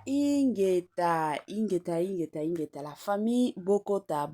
Ingeta. La famille, Bokota.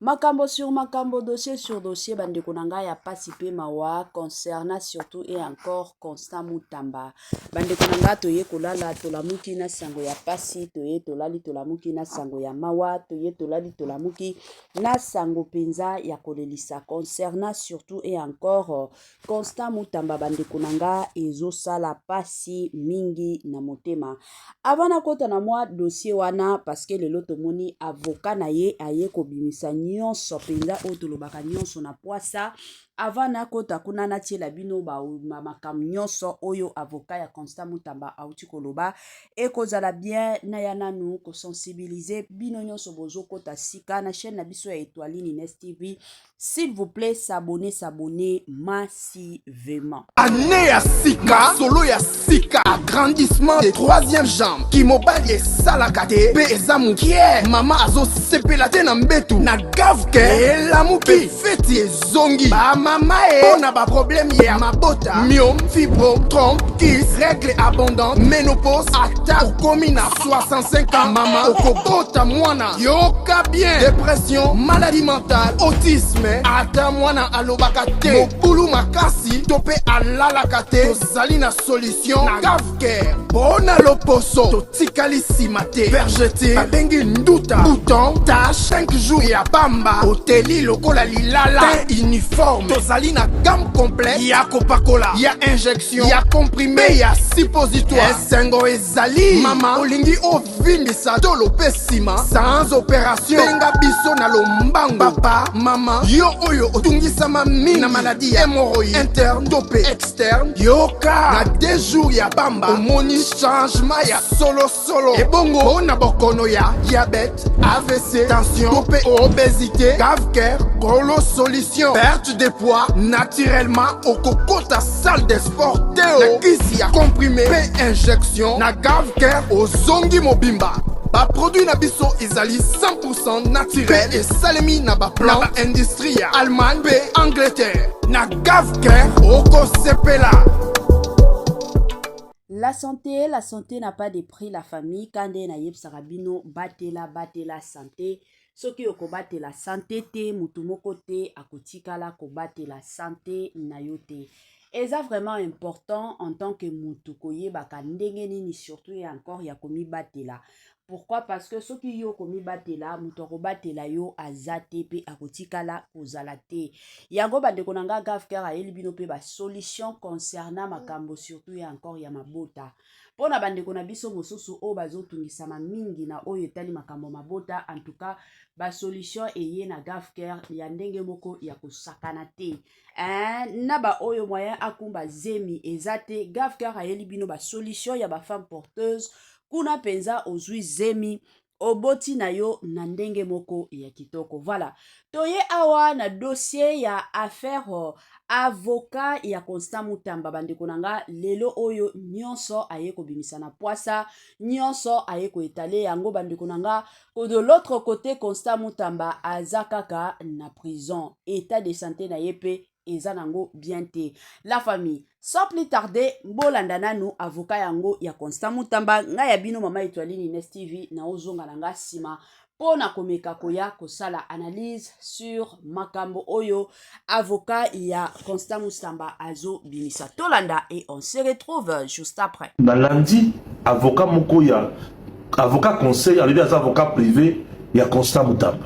Makambo sur makambo, dossier sur dossier, bande konanga ya pasipe mawa, concernant surtout et encore Constant Mutamba. Bande konanga toye kolala, tolamuki na sango ya pasi, toye tolali tolamuki na sango ya mawa, toye tolali tolamuki na sango penza ya kolelisa. Concernant surtout et encore Constant Mutamba, bande konanga ezo sala pasi mingi na motema. Avant kota na moi dossier wana parce que le loto moni avocat na ye aye ko bimisa nyonso penza otolobaka nyonso na poisa. Avant kota kuna na tiela bino ba makam nyonso oyo avocat ya Constant Mutamba auti koloba e kozala bien na ya nanu ko sensibiliser bino nyonso bozo kota sika na chaîne na biso ya Étoiline Ines TV. S'il vous plaît, s'abonner massivement. Année ya sika, solo ya sika, agrandissement des troisième jambes, qui mobile salakate, pe ezamu kie, mama azo sepelate na mbetu, na gavke, elamuki, feti zongi, ba mama na ba problème ya mabota, myome, fibrome, trompe, kiss, règle abondante, ménopause, ata, okomi na 65 ans, mama, okobota mwana, yoka bien, dépression, maladie mentale, autisme, ata mwana alobaka te, mokulu makasi, tope alalaka te, tozali na solution, na gavke, bona loposo, totikali simate, vergete, babengi nduta, bouton, tache, 5 jours ya bamba, oteli lokola lilala, teint uniforme, tozali na gamme complète, ya kopakola, ya injection, ya comprimé, ya suppositoire, esengo ezali, mama, olingi ovindisa tolo pesima, sans opération, benga biso na lombango, papa, mama, yo oyo otungisama mingi na maladie ya hémorroïde, interne, topé, externe, yoka, na 2 jours ya bamba, omoni changement ya solo, ebongo, ona bokono ya diabète, AVC, tension, topé, obésité, gavker, golo solution, perte de poids, naturellement, okokota salle de sport, teo, na kisi ya comprimé, pe injection, na gavker, ozongi mobimba. Ba produit na biso ezali 100% naturel et salemi na ba plan na ba industrie ya Allemagne pe Angleterre na gavker oko sepela. La santé n'a pas de prix, la famille. Kande na yeb sarabino, batela santé. Soki yoko bate la santé te, mutumoko te, akotika la ko bate la santé na yote. Et ça vraiment important en tant que mutukoye baka ndenge nini surtout et encore ya komi batela. Pourquoi? Parce que ceux qui yo komi batela, mutoko batela yo azate pe akotika la kozalate. Yango bande konanga gafker a elibino pe ba solution concernant makambo surtout et encore ya mabota. Pona bande kona biso mosusu o bazo tungisama mingi na oyo etali makambo mabota, en tout cas ba solution eye na gafker ya ndenge moko ya kosakana te. Na ba oyo moyen akumba zemi ezate gafker a elibino ba solution ya ba femme porteuse kuna penza ozui zemi oboti na yo na ndenge moko ya kitoko. Voilà. Toye awa na dossier ya affaire avocat ya Constant Mutamba bande konanga lelo oyo nyonso aye ko bimisa na poisa, nyonso aye ko etale yango bande konanga ko de l'autre côté Constant Mutamba azakaka na prison, état de santé na yepe ezanango bien te. La famille, sans plus tarder, mbolanda nanu avocat yango ya Constant Mutamba nga ya bino mama Étoiline Ines TV na ozonga nanga sima pona komeka koya kosala analyse sur makambo oyo avocat ya Constant Mutamba azo binisa tolanda et on se retrouve juste après. Na lundi, avocat mokoya, avocat conseil, arrivé à avocat privé ya Constant Mutamba.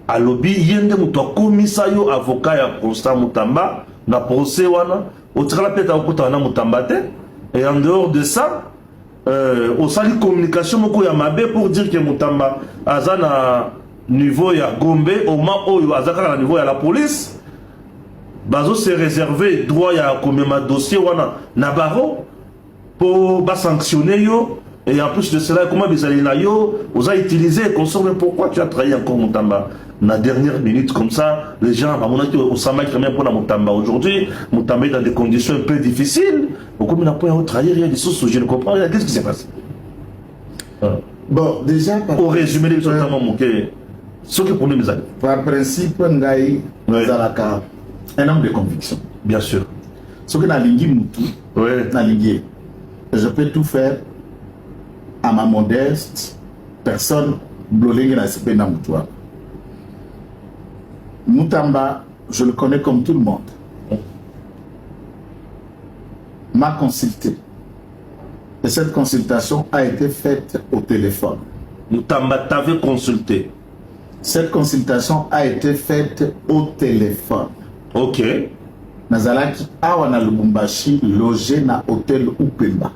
Alobi yende muto komisa yo avocat ya Constant Mutamba na procès wana otikala peta okuta na Mutamba te. Et en dehors de ça au sali communication moko ya mabe pour dire que Mutamba aza na niveau ya Gombe au moment oyo azaka na niveau ya la police bazo se réserver droit ya komema dossier wana na baro pour ba sanctionner yo. Et en plus de cela, comment vous allez là, vous avez utilisé, consommé, pourquoi tu as trahi encore Mutamba? La dernière minute comme ça, les gens, à mon avis, au Sama qui pour la Mutamba. Aujourd'hui, Mutamba est dans des conditions un peu difficiles. Pourquoi il n'a pas trahi rien des sources, je ne comprends rien. Qu'est-ce qui s'est passé? Bon, déjà, au résumé, les autres manqué. Ce qui est pour nous, par principe, Ngaï, Zalaka, un homme de conviction. Bien sûr. Ce que n'a lingui Moutou, n'a lingui. je peux tout faire à ma modeste personne. Mutamba, je le connais comme tout le monde. M'a consulté. Et cette consultation a été faite au téléphone. Mutamba t'avait consulté. Cette consultation a été faite au téléphone. Ok. Nazalaki awana Lubumbashi logé na hôtel Upemba.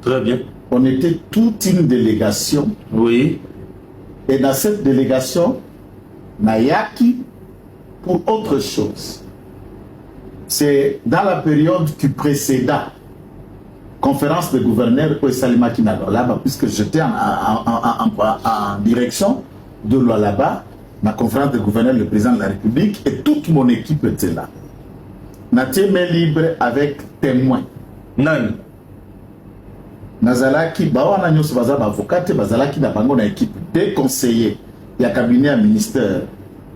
Très bien. On était toute une délégation. Oui. Et dans cette délégation, Nayaki pour autre chose. C'est dans la période qui précéda conférence de gouverneurs au Salimaki Nadolaba, puisque j'étais en direction de Lualaba, ma conférence de gouverneurs, le président de la République, et toute mon équipe était là. Natie main libre avec témoin. Nani? Nazalaki, bawana nyos bazaba avocate, bazalaki na bango na équipe des conseillers, il y a cabinet à ministère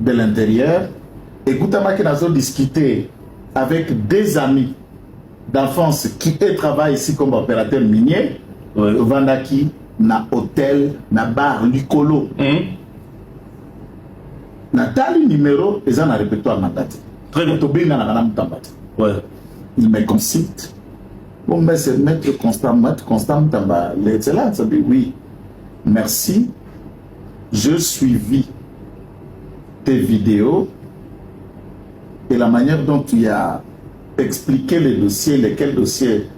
de l'Intérieur, et Goutamaki nazo discuté avec des amis d'enfance qui travaillent ici comme opérateur minier, oui. Vandaki na hôtel, na bar, Licolo. Natali numéro, ils ont un répertoire na date. Très bien. Ouais. Il me consulte. Bon, mais c'est maître Constant Mutamba. L'excellence, ça dit oui. Merci. Je suivis tes vidéos et la manière dont tu as expliqué les dossiers, lesquels dossiers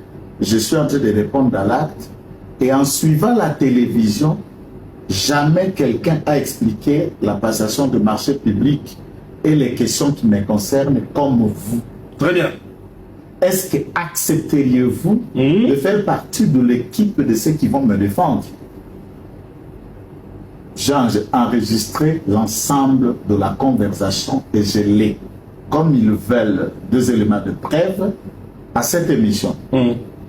je suis en train de répondre à l'acte. Et en suivant la télévision, jamais quelqu'un a expliqué la passation de marché public et les questions qui me concernent comme vous. Très bien. Est-ce que accepteriez-vous de faire partie de l'équipe de ceux qui vont me défendre? J'ai enregistré l'ensemble de la conversation et je l'ai, comme ils veulent, 2 éléments de preuve à cette émission.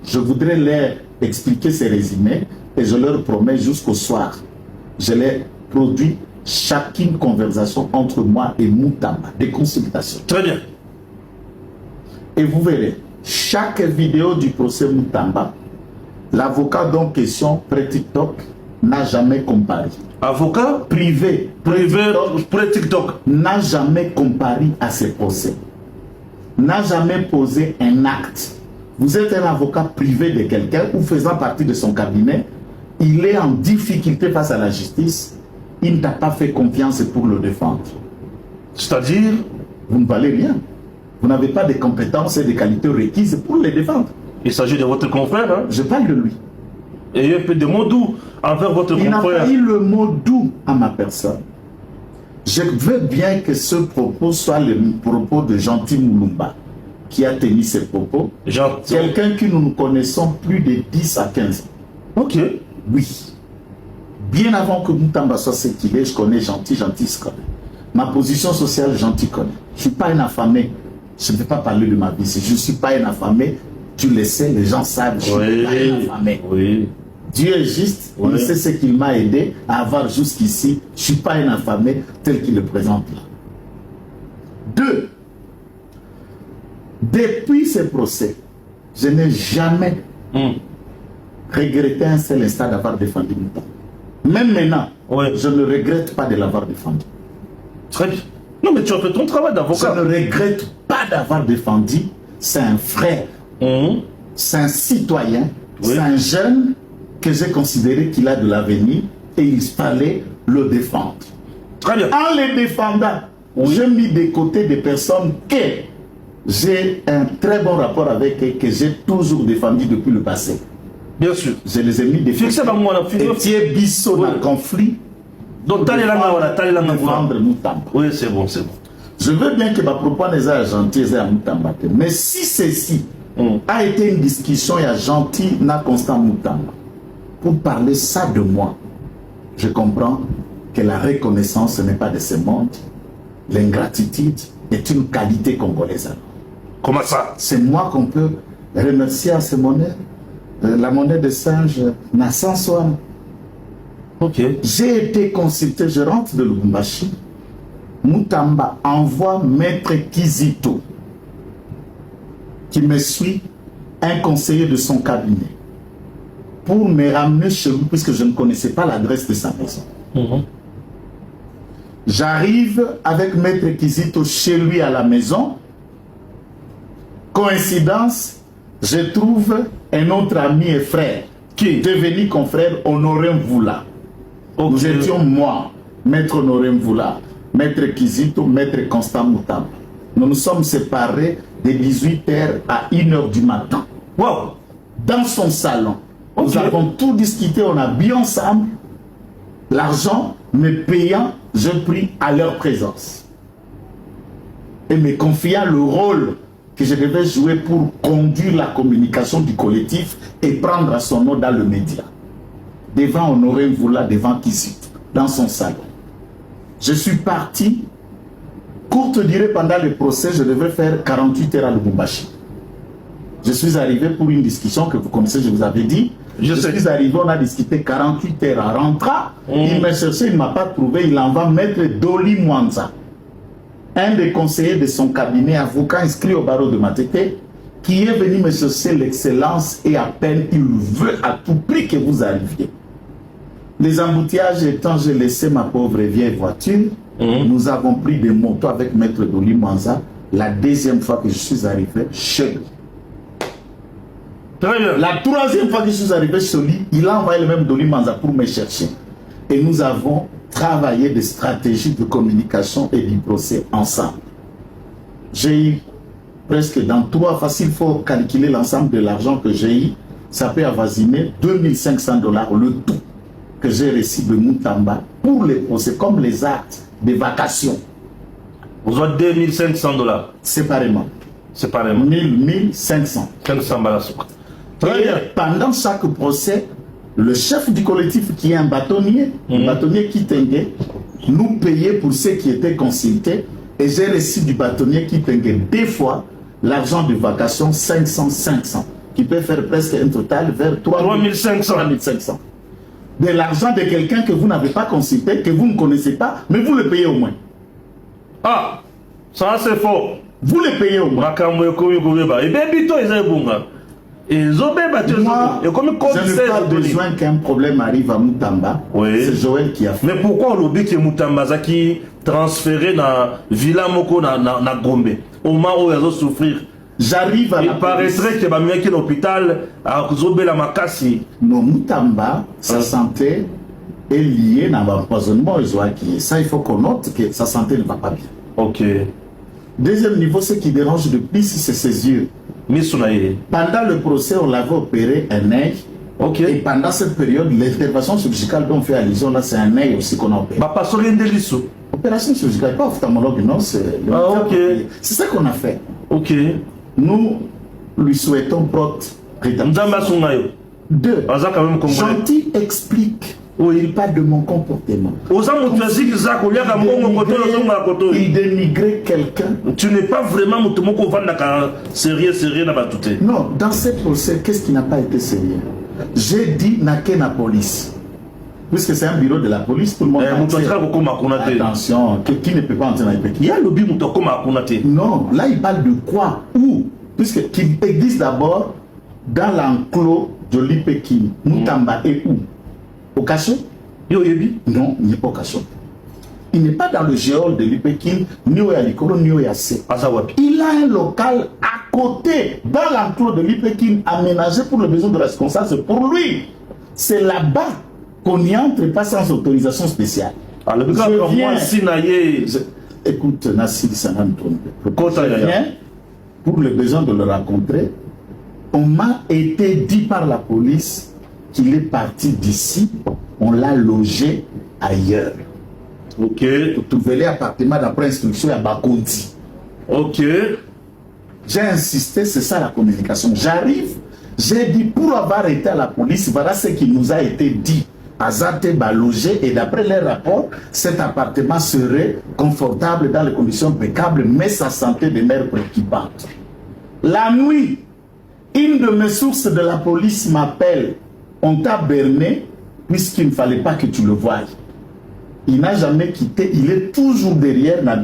Je voudrais leur expliquer ces résumés et je leur promets jusqu'au soir. Je les produis chacune conversation entre moi et Mutamba, des consultations. Très bien. Et vous verrez, chaque vidéo du procès Mutamba, l'avocat dont question pré-TikTok n'a jamais comparé. Avocat privé pré-TikTok n'a jamais comparé à ces procès. N'a jamais posé un acte. Vous êtes un avocat privé de quelqu'un ou faisant partie de son cabinet, il est en difficulté face à la justice, il ne t'a pas fait confiance pour le défendre. C'est-à-dire? Vous ne valez rien. Vous n'avez pas de compétences et de qualités requises pour les défendre. Il s'agit de votre confrère, hein? Je parle de lui. Et un peu de mots doux envers votre confrère. Il n'a pas eu le mot doux à ma personne. Je veux bien que ce propos soit le propos de Gentil Moulumba qui a tenu ces propos. Quelqu'un que nous connaissons plus de 10 à 15 ans. Ok. Oui. Bien avant que Mutamba soit ce qu'il est, je connais Gentil se connaît. Ma position sociale, Gentil connaît. Je ne suis pas un affamé. Je ne vais pas parler de ma vie. Je ne suis pas un affamé. Tu le sais, les gens savent. Je ne suis pas un affamé. Oui. Dieu est juste. Oui. Il sait ce qu'il m'a aidé à avoir jusqu'ici. Je ne suis pas un affamé tel qu'il le présente là. 2. Depuis ce procès, je n'ai jamais regretté un seul instant d'avoir défendu Mutamba. Même maintenant, je ne regrette pas de l'avoir défendu. Très bien. Non, mais tu as fait ton travail d'avocat. Je ne regrette pas d'avoir défendu. C'est un frère. C'est un citoyen. C'est un jeune que j'ai considéré qu'il a de l'avenir et il fallait le défendre. Très bien. En le défendant, j'ai mis de côté des personnes que j'ai un très bon rapport avec et que j'ai toujours défendu depuis le passé. Bien sûr. Je les ai mis de côté. Et Thier Bissot dans le conflit. Donc, défendre Mutamba. Oui, c'est bon, c'est bon. Je veux bien que ma propos n'est pas gentil à Mutamba. Mais si ceci a été une discussion, il y a gentil na Constant Mutamba. Pour parler ça de moi, je comprends que la reconnaissance n'est pas de ce monde. L'ingratitude est une qualité congolaise. Comment ça? C'est moi qu'on peut remercier à ces monnaies. La monnaie de singe n'a sans soi. Ok. J'ai été consulté, je rentre de Lubumbashi. Mutamba envoie Maître Kizito, qui me suit, un conseiller de son cabinet. pour me ramener chez lui, puisque je ne connaissais pas l'adresse de sa maison. J'arrive avec Maître Kizito chez lui à la maison. Coïncidence, je trouve un autre ami et frère qui est devenu confrère, Honoré Mvoula. Nous étions moi, Maître Honoré Mvoula, Maître Kizito, Maître Constant Moutamba. Nous nous sommes séparés de 18h à 1h du matin. Wow. Dans son salon. Nous avons tout discuté, on a bu ensemble. L'argent me payant, je pris à leur présence. Et me confiant le rôle que je devais jouer pour conduire la communication du collectif et prendre à son nom dans le média. Devant Honoré Mvoula, devant Kizito, dans son salon. Je suis parti. Courte durée pendant le procès, je devais faire 48 heures à Lubumbashi. Je suis arrivé pour une discussion que vous connaissez, je vous avais dit. Je suis arrivé, on a discuté 48 heures. En rentrant, il m'a cherché, il ne m'a pas trouvé. Il envoie Maître Doli Mwanza, un des conseillers de son cabinet, avocat inscrit au barreau de Matete, qui est venu me chercher l'excellence et à peine il veut à tout prix que vous arriviez. Les embouteillages étant, j'ai laissé ma pauvre vieille voiture. Nous avons pris des motos avec Maître Doli Mwanza la deuxième fois que je suis arrivé chez lui. Très bien. La troisième fois que je suis arrivé chez lui, il a envoyé le même Doli Mwanza pour me chercher. Et nous avons travaillé des stratégies de communication et du procès ensemble. J'ai eu presque dans 3 fois, s'il faut calculer l'ensemble de l'argent que j'ai eu, ça peut avoisiner $2500 le tout que j'ai reçu de Moutamba pour les procès, comme les actes de vacation. Vous avez $2500. Séparément. Séparément. 1500. 500 balas. Très Et bien. pendant chaque procès, le chef du collectif qui est un bâtonnier, bâtonnier Kitenge, nous payait pour ceux qui étaient consultés. Et j'ai reçu du bâtonnier Kitenge 2 fois l'argent de vacation 500, qui peut faire presque un total vers 3500. De l'argent de quelqu'un que vous n'avez pas consulté, que vous ne connaissez pas, mais vous le payez au moins. Ah, ça c'est fort. Vous le payez au moins. Moi, je n'ai pas besoin qu'un problème arrive à Moutamba. Oui. C'est Joël qui a fait. Mais pourquoi on oublie que Moutamba qui transféré dans Villa Moko na Gombe au moment où il va souffrir? J'arrive à il la paraîtrait que Bamia qui est l'hôpital à Zobela Makasi. Non, Moutamba, sa santé est liée à l'empoisonnement. Ça, il faut qu'on note que sa santé ne va pas bien. Ok. Deuxième niveau, ce qui dérange le plus, c'est ses yeux. Pendant le procès, on l'avait opéré un œil. Ok. Et pendant cette période, l'intervention chirurgicale dont on fait allusion, là, c'est un œil aussi qu'on a opéré. Opération chirurgicale, pas ophtalmologue, non, c'est... ok. C'est ça qu'on a fait. Ok. Nous lui souhaitons prompt rétablissement. 2. Gentil explique. Il parle de mon comportement. Il dénigrait quelqu'un. Tu n'es pas vraiment sérieux dans la toute. Non, dans ce procès, qu'est-ce qui n'a pas été sérieux? J'ai dit Naké na police. Puisque c'est un bureau de la police, tout le monde attention, qui ne peut pas entrer dans les pays. Non, là il parle de quoi? Où? Puisqu'il existe d'abord dans l'enclos de l'Ipekin. Moutamba et où? Au cachot? Non, il n'est pas au cachot. Il n'est pas dans le géol de l'Ipekin, ni au Yalikoro, ni au Yassé. Il a un local à côté, dans l'enclos de l'Ipekin, aménagé pour le besoin de la circonstance. Pour lui, c'est là-bas qu'on y entre pas sans autorisation spéciale. Écoute, Nassir Sanan, je viens pour le besoin de le rencontrer. On m'a été dit par la police qu'il est parti d'ici, on l'a logé ailleurs. Ok. Tout l'appartement d'après instruction à Bakonti. Ok. J'ai insisté, c'est ça la communication. J'arrive, j'ai dit pour avoir été à la police, voilà ce qui nous a été dit. Azate va loger et d'après les rapports, cet appartement serait confortable dans les conditions impeccables, mais sa santé demeure préoccupante. La nuit, une de mes sources de la police m'appelle. On t'a berné puisqu'il ne fallait pas que tu le voies. Il n'a jamais quitté, il est toujours derrière dans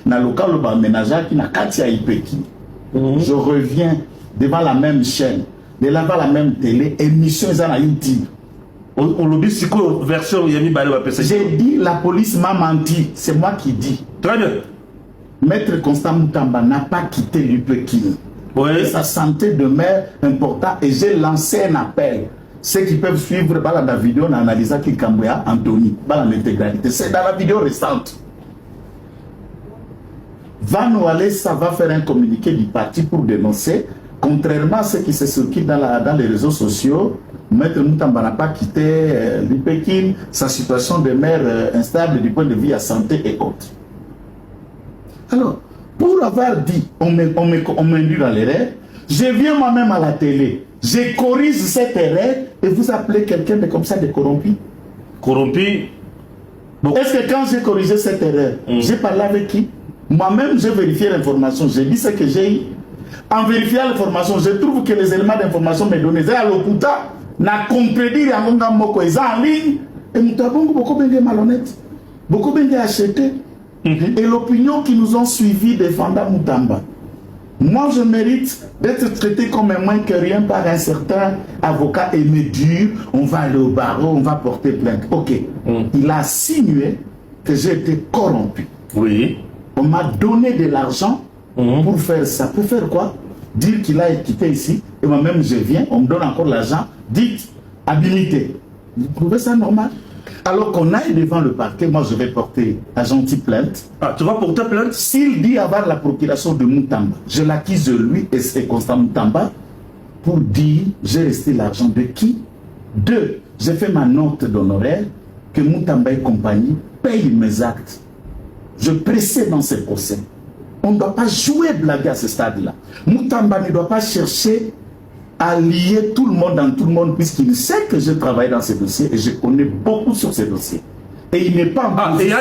le local où aménageur qui n'a qu'à Ipeki. Je reviens devant la même chaîne. de là-bas la même télé, émission ils ont YouTube. On lobby c'est quoi version Yami Bale va passer. J'ai dit la police m'a menti, c'est moi qui dis. Très bien. Maître Constant Moutamba n'a pas quitté l'UPKIN. Oui. Sa santé demeure importante et j'ai lancé un appel. Ceux qui peuvent suivre la vidéo d'analyse qui Kambouya Anthony, l'intégralité. C'est dans la vidéo récente. Van Walesa va faire un communiqué du parti pour dénoncer, contrairement à ce qui se circule dans les réseaux sociaux, Maître Moutamba n'a pas quitté l'UPKIN, sa situation demeure instable du point de vue à santé et autres. Alors, pour avoir dit, on m'induit dans l'erreur, je viens moi-même à la télé, je corrige cette erreur et vous appelez quelqu'un de comme ça de corrompu. Corrompu. Bon. Est-ce que quand j'ai corrigé cette erreur, j'ai parlé avec qui? Moi-même, j'ai vérifié l'information, j'ai dit ce que j'ai eu. En vérifiant l'information, je trouve que les éléments d'information me donnés à l'Okuta, n'a contredit à Monga Moko, ils sont en ligne, et nous avons beaucoup de malhonnêtes, beaucoup de achetés. Et l'opinion qui nous ont suivis défendant Moutamba. Moi, je mérite d'être traité comme un moins que rien par un certain avocat et me dire on va aller au barreau, on va porter plainte. Ok. Il a signé que j'ai été corrompu. Oui. On m'a donné de l'argent pour faire ça. Pour faire quoi? Dire qu'il a quitté ici, et moi-même je viens, on me donne encore l'argent, dites habilité. Vous trouvez ça normal? Alors qu'on aille devant le parquet, moi je vais porter la gentille plainte. Ah, tu vas porter plainte? S'il dit avoir la procuration de Moutamba, je l'accuse de lui et c'est Constant Moutamba pour dire j'ai resté l'argent de qui? Deux, j'ai fait ma note d'honoraire que Moutamba et compagnie payent mes actes. Je précède dans ces procès. On ne doit pas jouer blague à ce stade-là. Moutamba ne doit pas chercher à lier tout le monde dans tout le monde puisqu'il sait que je travaille dans ces dossiers et je connais beaucoup sur ces dossiers. Et il n'est pas en position,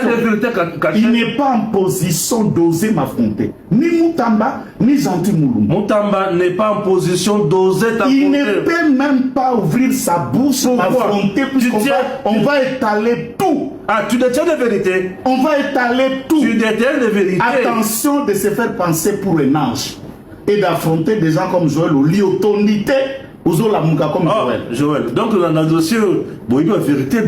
il n'est pas en position d'oser m'affronter. Ni Moutamba, ni Gentil Mouloum. Moutamba n'est pas en position d'oser t'affronter. Il ne peut même pas ouvrir sa bouche pour m'affronter puisqu'on va étaler tout. Ah, tu détiens des vérités. On va étaler tout. Tu détiens des vérités. Attention de se faire penser pour un ange et d'affronter des gens comme Joël ou l'autorité aux Olamuka comme Joël. Joël. Donc dans le dossier, bon, il y a vérité.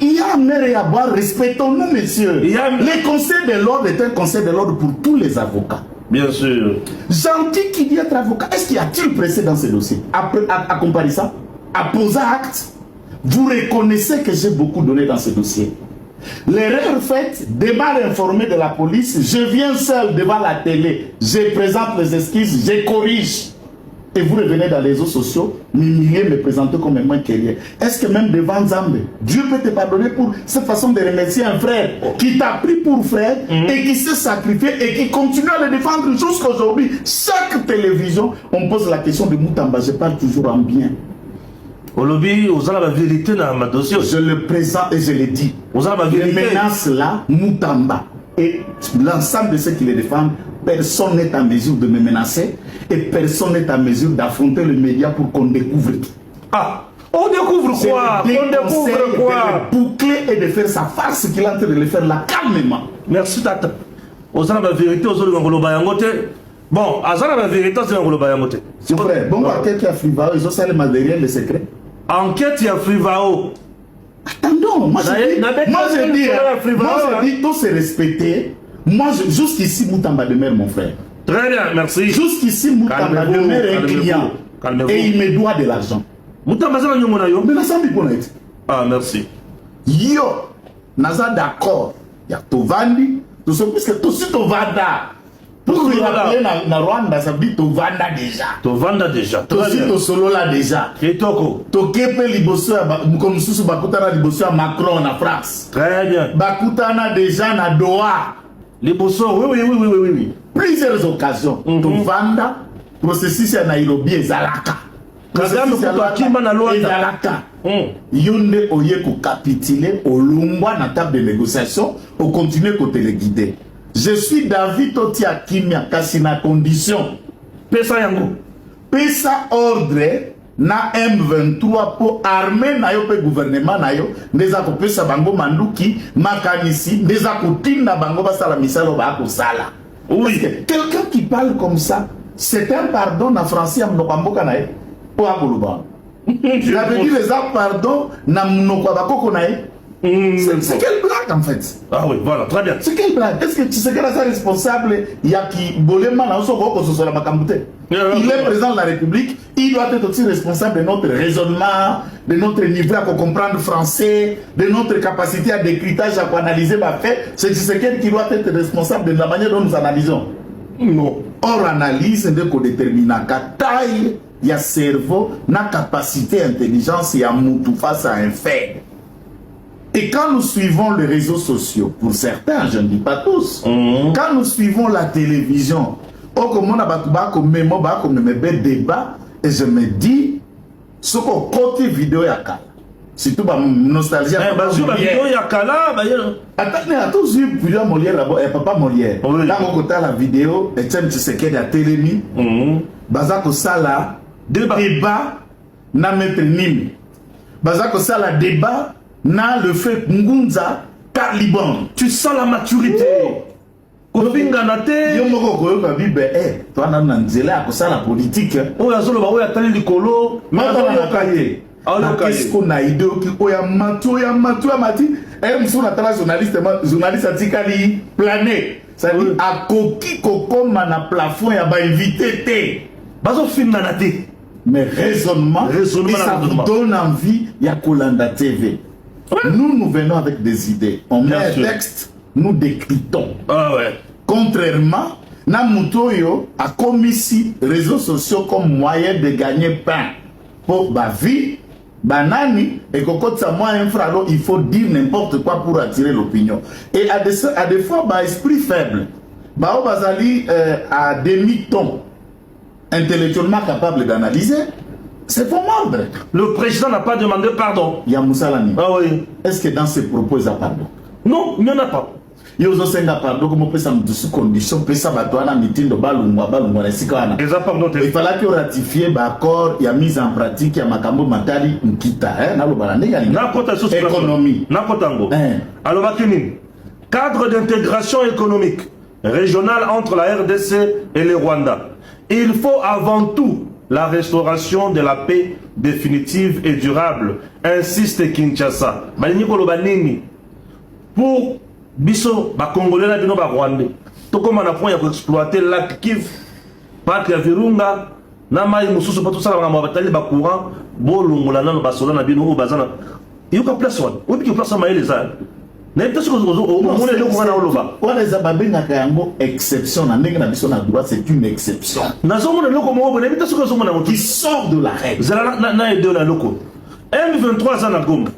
Il y a mer et à boire, respectons-nous, messieurs. Le conseil de l'ordre est un conseil de l'ordre pour tous les avocats. Bien sûr. Gentil qui dit être avocat, est-ce qu'il y a-t-il pressé dans ce dossier à comparer ça, à poser acte? Vous reconnaissez que j'ai beaucoup donné dans ce dossier. L'erreur faite, débat informé de la police, je viens seul devant la télé, je présente les excuses, je corrige. Et vous revenez dans les réseaux sociaux, m'humilier, me présenter comme un moins qu'érien. Est-ce que même devant Zambé, Dieu peut te pardonner pour cette façon de remercier un frère qui t'a pris pour frère et qui s'est sacrifié et qui continue à le défendre jusqu'à aujourd'hui? Chaque télévision, on pose la question de Moutamba, je parle toujours en bien. Au lobby, vous avez la vérité dans ma dossier. Je le présente et je le dis. Vous avez la vérité. Les menaces là, Moutamba et l'ensemble de ceux qui les défendent, personne n'est en mesure de me menacer et personne n'est en mesure d'affronter les médias pour qu'on découvre tout. Ah, on découvre quoi? On découvre quoi? De boucler et de faire sa farce qu'il est en train de le faire là calmement. Merci Tata. Vous avez la vérité, vous avez la vérité. Bon, vous avez la vérité, vous avez la vérité. C'est vrai. Bon, enquête qui a Frivao, ils ont ça le derrière le secret. Enquête qui a Frivao. Attendons, moi je dis, tout se respecter. Moi, jusqu'ici, Moutamba demeure mon frère. Très bien, merci. Jusqu'ici, Moutamba demeure un client. Et il me doit de l'argent. Moutamba, c'est un yo. Mais ça me connaît. Ah, merci. Yo, naza d'accord. Il y a Tovandi, tout ça, puisque tout ce Tovanda. Pour le rappeler dans Rwanda, ça dit Tovanda déjà. Tovanda déjà. Tout ce solo là déjà. Kitoko. Tokepe liboso, comme sous Bakutana liboso à Macron en France. Très bien. Bakutana déjà na Doha. Liboso, oui. Plusieurs occasions. Tovanda, processus à Nairobi et Zalaka. Kagame Kutakima na Luanda. Zalaka. Yonde oye ko capituler au Lumba na table de négociation, au continuer à te guider. Je suis David Otia Kimia Kassina condition. Pesa yango. Pesa ordre na M23 pour armer na yo pe gouvernement na yo. Ndeza ko pesa bango manduki makanisi. Ndeza ko tinda bango basala misalo ba ko sala. Oui. Quelqu'un qui parle comme ça, c'est un pardon en français à Mnokamboka na yo. pour Akoluban. J'avais dit les arts, pardon, c'est quelle blague en fait? Ah oui, voilà, très bien. C'est quelle blague? Est-ce que tu sais que c'est responsable? Il y a qui Bolema dans son gros sur la Macambouté. Il est président de la République, il doit être aussi responsable de notre raisonnement, de notre niveau à comprendre français, de notre capacité à décryptage, à analyser ma fait. C'est quelqu'un qui doit être responsable de la manière dont nous analysons. Non. Or, analyse de qu'on détermine la taille, il y a cerveau, la capacité, intelligence, il y a moutou face à un fait. Et quand nous suivons les réseaux sociaux, pour certains, je ne dis pas tous, quand nous suivons la télévision, comme débat, et je me dis, ce qu'on côté vidéo yakala, surtout ma nostalgie. Attendez, à tous eu plusieurs Molière là-bas, et papa Molière. Là, on côté la vidéo, et tiens, tu sais qu'il y a télémi, bazako sala, débat, na maître Nimi. Bazako sala débat, na le fait Ngunza Taliban. Tu sens la maturité. Kofinga nate. Yo moko koyo ka bibe toi na nzela ko ça la politique. O ya zolo ba o ya tali likolo. Mata na kaye. Qu'est-ce qu'on a idée ki o ya matu mati. Mso na tala journaliste atikali plané. Ça dit a koki kokoma na plafond ya ba invité té. Bazo finna nate. Mais raisonnement et ça vous donne envie ya Kolanda TV. Nous venons avec des idées. On met un texte, nous décryptons. Ah ouais. Contrairement, Namutoyo a commis ici réseaux sociaux comme moyen de gagner pain pour ma vie, banani, et quand ça moi un frère, il faut dire n'importe quoi pour attirer l'opinion. Et à des fois, esprit faible, bazali à demi-ton, intellectuellement capable d'analyser. C'est pour mordre. Le président n'a pas demandé pardon. Il y a Moussalani. Ah oui. Est-ce que dans ses propos, il y a pardon? Non, il n'y en a pas. Il y a aussi un pardon, comme on peut s'en sous condition, peut ça va toi, meeting de balungwa, il fallait que ratifier l'accord, il y a mise en pratique, il y a Makambo Matali, Nkita, économie. Alors, cadre d'intégration économique régionale entre la RDC et le Rwanda. Il faut avant tout la restauration de la paix définitive et durable, insiste Kinshasa. Pour biso ba Congolais na bino ba Rwandais, to comme on a point pour exploiter lac Kivu, parc ya Virunga, na mai mususu pa tout ça ba batali ba courant, bolongola na ba sola na bino o bazana. Il y a place one. Où est-ce que place mai les ça? Na peut-être que on est le courant na oloba. On les a babena kayango exception na ndenge na biso na droit, c'est une exception. Na zomo na loko mo bona peut-être que zomo na qui sort de la règle. Zala na aide na loko. M23 za na Goma.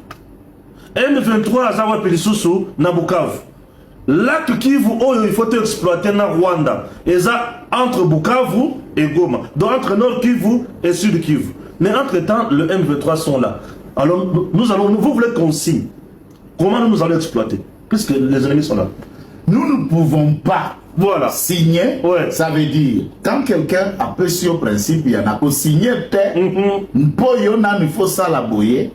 M23 za wa Pelisusu na Bukavu. Lac Kivu, il faut exploiter na Rwanda. Et ça, entre Bukavu et Goma. Donc entre Nord Kivu et Sud Kivu. Mais entre-temps, le M23 sont là. Alors, vous voulez qu'on signe. Comment nous allons exploiter? Puisque les ennemis sont là. Nous ne pouvons pas signer. Ouais. Ça veut dire, quand quelqu'un a péché au principe, il y en a pour signer. Il faut ça la boyer.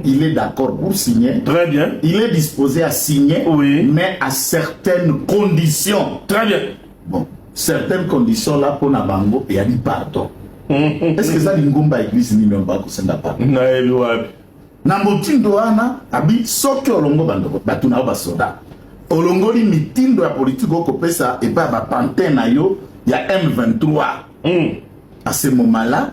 Il est d'accord pour signer. Très bien. Il est disposé à signer, mais à certaines conditions. Très bien. Bon, certaines conditions là pour Nabango, il y a dit pardon. Est-ce que ça dit ngomba église ni memba ko senda pardon? Na motindo ana abi soki olongo bando batuna ba soda. Olongo li mitindo ya politique ko pesa et pas ba pantin na yo, il y a M23. À ce moment-là,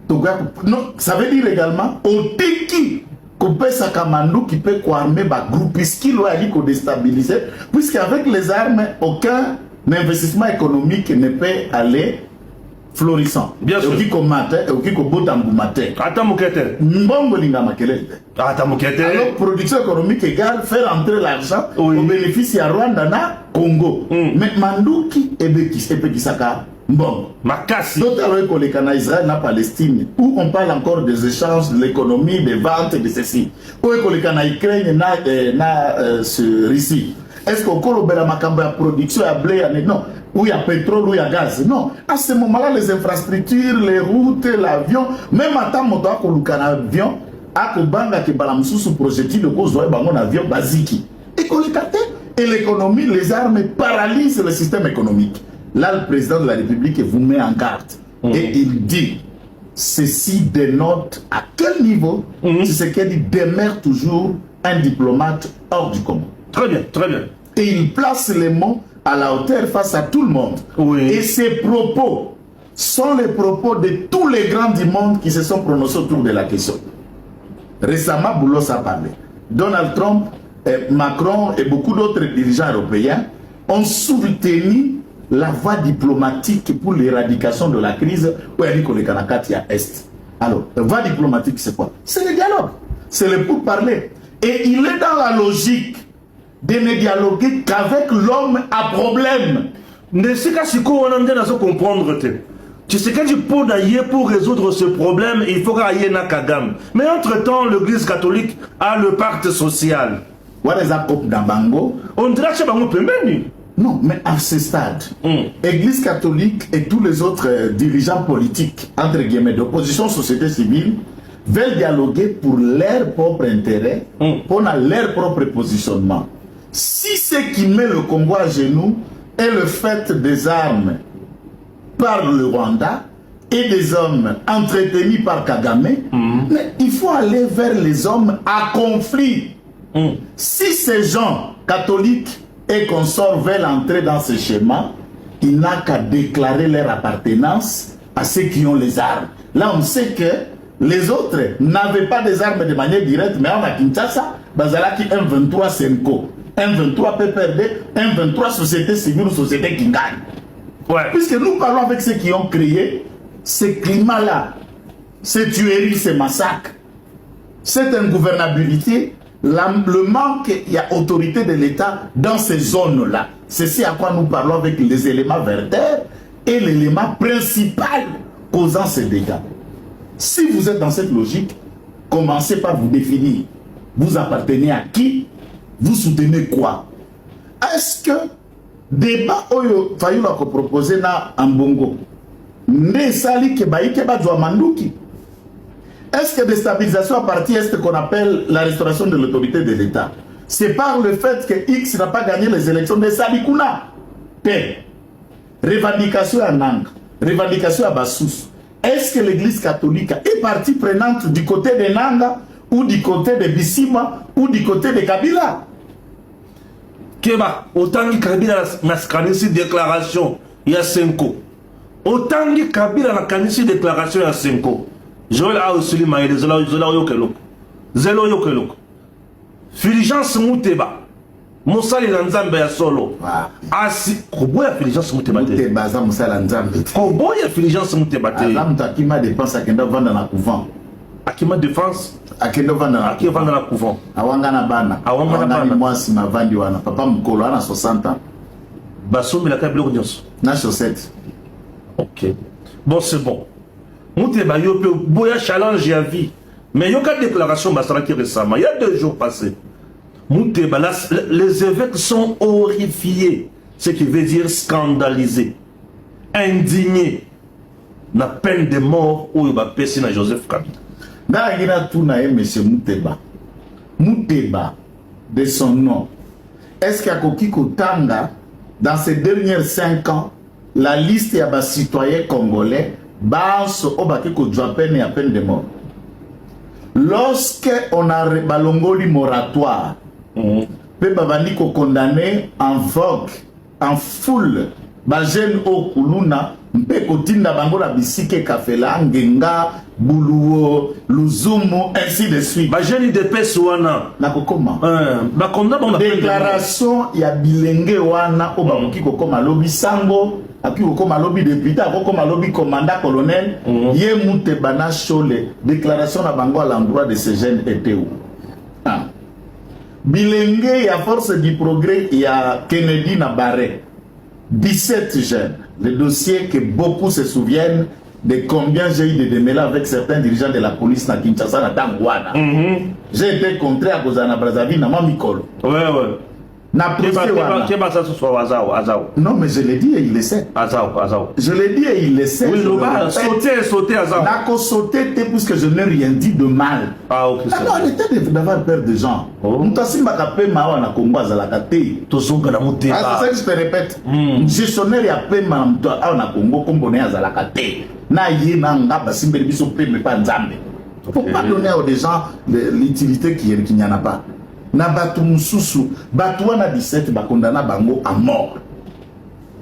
non, ça veut dire également au teki kopesa kamando qui peut armer ba groupe qui ko déstabiliser puisqu'avec les armes aucun investissement économique ne peut aller florissant. Bien sûr. Qui comate qui ko botambu matin. Ata mukete. Mbongo linga makele. Ata mukete. Alors production économique égale faire entrer l'argent au bénéfice à Rwanda na Congo. Mais manduki ebeki saka bon, d'autres alors que les Israël na Palestine, où on parle encore des échanges, de l'économie, des ventes, de ceci. Où est que les Ukraine na ce Russie. Est-ce qu'on colle la macamba la production à blé, non, où il y a pétrole, où il y a gaz, non. À ce moment-là, les infrastructures, les routes, l'avion, même à temps moto à un avion, à Kobanga qui balamsou sous projectile de cause d'un avion basique. Et l'économie, les armes paralysent le système économique. Là, le président de la République vous met en garde. Et il dit, ceci dénote à quel niveau Tshisekedi demeure toujours un diplomate hors du commun. Très bien, très bien. Et il place les mots à la hauteur face à tout le monde. Oui. Et ses propos sont les propos de tous les grands du monde qui se sont prononcés autour de la question. Récemment, Boulos a parlé. Donald Trump, Macron et beaucoup d'autres dirigeants européens ont soutenu la voie diplomatique pour l'éradication de la crise où il y a dit que le Kanakati à Est. Alors, la voie diplomatique, c'est quoi? C'est le dialogue. C'est le pourparler. Et il est dans la logique de ne dialoguer qu'avec l'homme à problème. Ne sais pas si on a comprendre. Tu sais que pour résoudre ce problème, il faut qu'il y ait un Kagame. Mais entre-temps, l'église catholique a le pacte social. What is that dans Bango? On dirait que c'est un peu menu. Non, mais à ce stade, Église catholique et tous les autres dirigeants politiques, entre guillemets, d'opposition, société civile, veulent dialoguer pour leur propre intérêt, pour leur propre positionnement. Si ce qui met le Congo à genoux est le fait des armes par le Rwanda et des hommes entretenus par Kagame, mais il faut aller vers les hommes à conflit. Si ces gens catholiques et consorts veulent entrer dans ce schéma, il n'a qu'à déclarer leur appartenance à ceux qui ont les armes. Là, on sait que les autres n'avaient pas des armes de manière directe, mais on a Kinshasa, Bazalaki M23 Senko, M23 PPRD, M23 Société Civile ou Société qui gagne. Ouais. Puisque nous parlons avec ceux qui ont créé ces climats-là, ces tueries, ces massacres, cette ingouvernabilité, le manque, il y a autorité de l'État dans ces zones-là. C'est ce à quoi nous parlons avec les éléments verteurs et l'élément principal causant ces dégâts. Si vous êtes dans cette logique, commencez par vous définir. Vous appartenez à qui? Vous soutenez quoi? Est-ce que débat oyo fayula ko proposer na Ambongo ne sali ke baike ba manduki? Est-ce que déstabilisation à partir est ce qu'on appelle la restauration de l'autorité de l'État? C'est par le fait que X n'a pas gagné les élections de Salikuna. Revendication à Nang, revendication à Bassous. Est-ce que l'Église catholique est partie prenante du côté de Nanga ou du côté de Bissima ou du côté de Kabila? Keba, autant que Kabila n'a scanné déclaration, il y a 5 ans. Autant que Kabila n'a scanné déclaration, il y a 5 ans. Joël a aussi lu Maïd, Zélo Yokelok. Zélo Yokelok. Fulgence Mouteba. Moussa Lanzambe ya solo. Asi, Kobo ya Fulgence Mouteba. Mouteba, ça Moussa Lanzambe. Kobo ya Fulgence Mouteba. Azam Takima dépense à Kenda vendre dans la couvent. Akima défense. Akenda vendre dans la couvent. Awangana bana. Awangana bana. Moi si ma vandi wana. Papa Mkolo, ana 60 ans. Basoum, il a kabilo nyos. Na chaussette. Ok. Bon, c'est bon. Mouteba, yo peut boya challenge à vie. Mais il y a une déclaration qui récemment, il y a 2 jours passés. Mouteba, les évêques sont horrifiés, ce qui veut dire scandalisés, indignés. La peine de mort où il va passer à Joseph Kabila. Dans la tout na monsieur Mouteba. Mouteba, de son nom. Est-ce qu'il y a Koki Kotanga, dans ces dernières 5 ans, la liste y a des citoyens congolais, bas au baké ko peine et à peine de mort. Lorsque on a balongoli moratoire, pe babandi ko condamné en vogue, en foule, ba jeune au kuluna, mpe kotinda bango la bisike kafela, ngenga, buluo, luzumu, ainsi de suite. Ba jeune de pes wana. Na kokoma. Ba condamné déclaration ya bilenge wana o bamuki kokoma lobi sango, api kokoma lobi député, kokoma lobi commandant colonel, ye Mouteba na chole, déclaration na bango à l'endroit de ces jeunes était où? Bilenge ya force du progrès, il y a Kennedy na Barré. 17 jeunes. Le dossier que beaucoup se souviennent de combien j'ai eu de démêlés avec certains dirigeants de la police na Kinshasa na Tangwana. J'ai été contré à cause de Brazzaville na Mamikolo. Ouais. Non, mais je l'ai dit et il le sait. Je l'ai dit et il le sait. Oui, sauter, Azao. N'a sauté puisque je n'ai rien dit de mal. Ah, ok. Non, arrêtez d'avoir peur des gens. C'est ça que je te répète. Gestionnaire ya pema na Congo komboné azalaka te. na ye na nga basimbeli biso pe me pas nzambe. Faut pas donner aux gens l'utilité qui n'y en a pas. Na batu mususu, batu wana 17 bakondana bango à mort.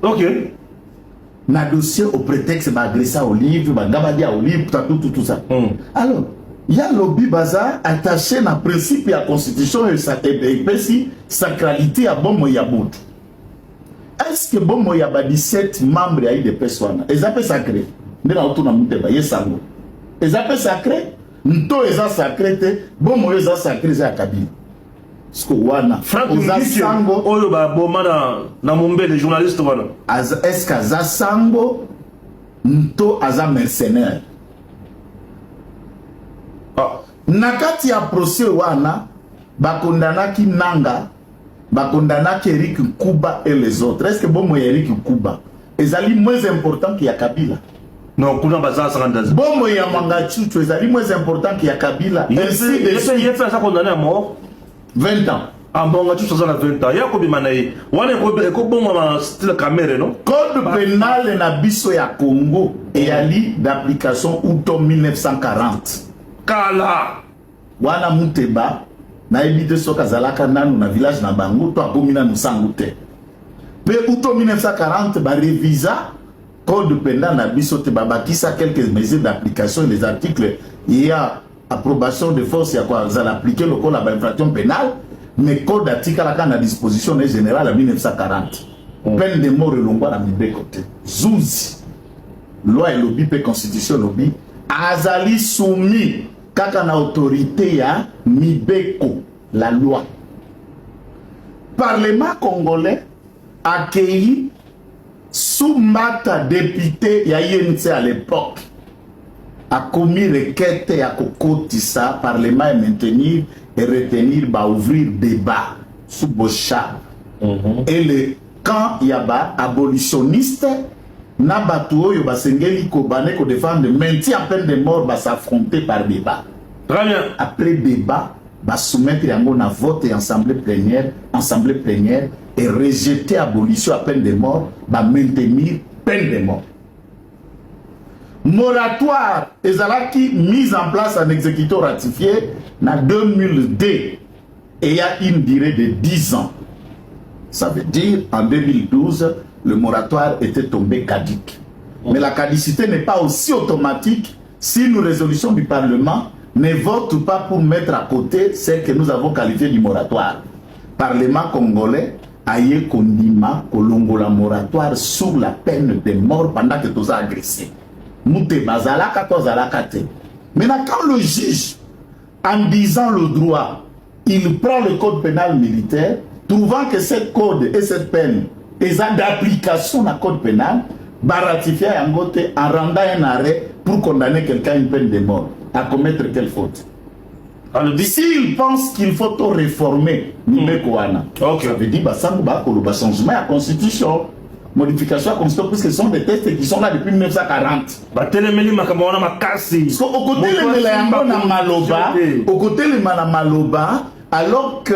Ok. Na dossier au prétexte agressé au livre, bagabadi au livre, tout ça. Alors, il y a lobby bazar attaché na principe à la constitution et sa sacralité à bon moyabut. Est-ce que bon moyaba 17 membres a eu des personnes? Ils appellent sacré. Mais dans tout le monde, ils sango. Ils appellent sacré. Nto eza sacré te, bon moyeza sacré za kabila. Parce que wana Franck Sango oyo ba boma na mombe les journalistes wana. Est-ce que za sango nto aza mercenaire? Nakati ya procès wana bakondanaki Nanga, bakondanaki Eric Kuba et les autres. Est-ce que bon moye Eric Kuba ezali moins important que ya Kabila? Non, kuna baza sangandaza. Bon moya Manga Chuchu ezali moins important que ya Kabila. Il fait ça condamné à mort 20 ans. Ah bon, Manga Chuchu ça 20 ans. Ya ko bimanaye. Wana ko bon ma style caméra non? Code pénal na biso ya Congo et ali d'application août 1940. Kala wana muteba na ebite soka zalaka nanu na village na bango to akomina musangu te. Pe août 1940 ba révisa code pénal na biso te babakisa quelques mesures d'application des articles. Il y a approbation de force ya quoi za l'appliquer le code à infraction pénale mais code article la na disposition générale en 1940. Peine de mort longwa na mibe côté. Zouzi loi et lobby pe constitution lobby azali soumis kaka na autorité ya Mibeko, la loi. Parlement congolais accueilli Soumata député ya INC à l'époque a commis requête ya kokotisa parlement et maintenir et retenir ba ouvrir débat sous Bocha. Et le camp yaba abolitionniste na batu oyo basengeli ko bané ko défendre maintien en peine de mort ba s'affronter par débat. Très bien. Après débat ba soumettre yango na vote et assemblée plénière et rejeter abolition à peine de mort ba maintenir peine de mort. Moratoire ezalaki mise en place en exécution ratifié na 2002 et il y a une durée de 10 ans. Ça veut dire en 2012 le moratoire était tombé caduc. Mais la caducité n'est pas aussi automatique si nos résolutions du Parlement ne votent pas pour mettre à côté celles que nous avons qualifiées du moratoire. Parlement congolais a eu condiment kolongola moratoire sur la peine de mort pendant que tous agressés. Mouté bazalaka to zalakate. Maintenant quand le juge, en disant le droit, il prend le code pénal militaire, trouvant que cette code et cette peine et d'application dans le code pénal, va ratifier en rendant un arrêt pour condamner quelqu'un à une peine de mort. À commettre quelle faute? S'il pense qu'il faut tout réformer, ça veut dire que changement à la Constitution, modification à la Constitution, puisque ce sont des textes qui sont là depuis 1940. Au côté de Maloba, alors que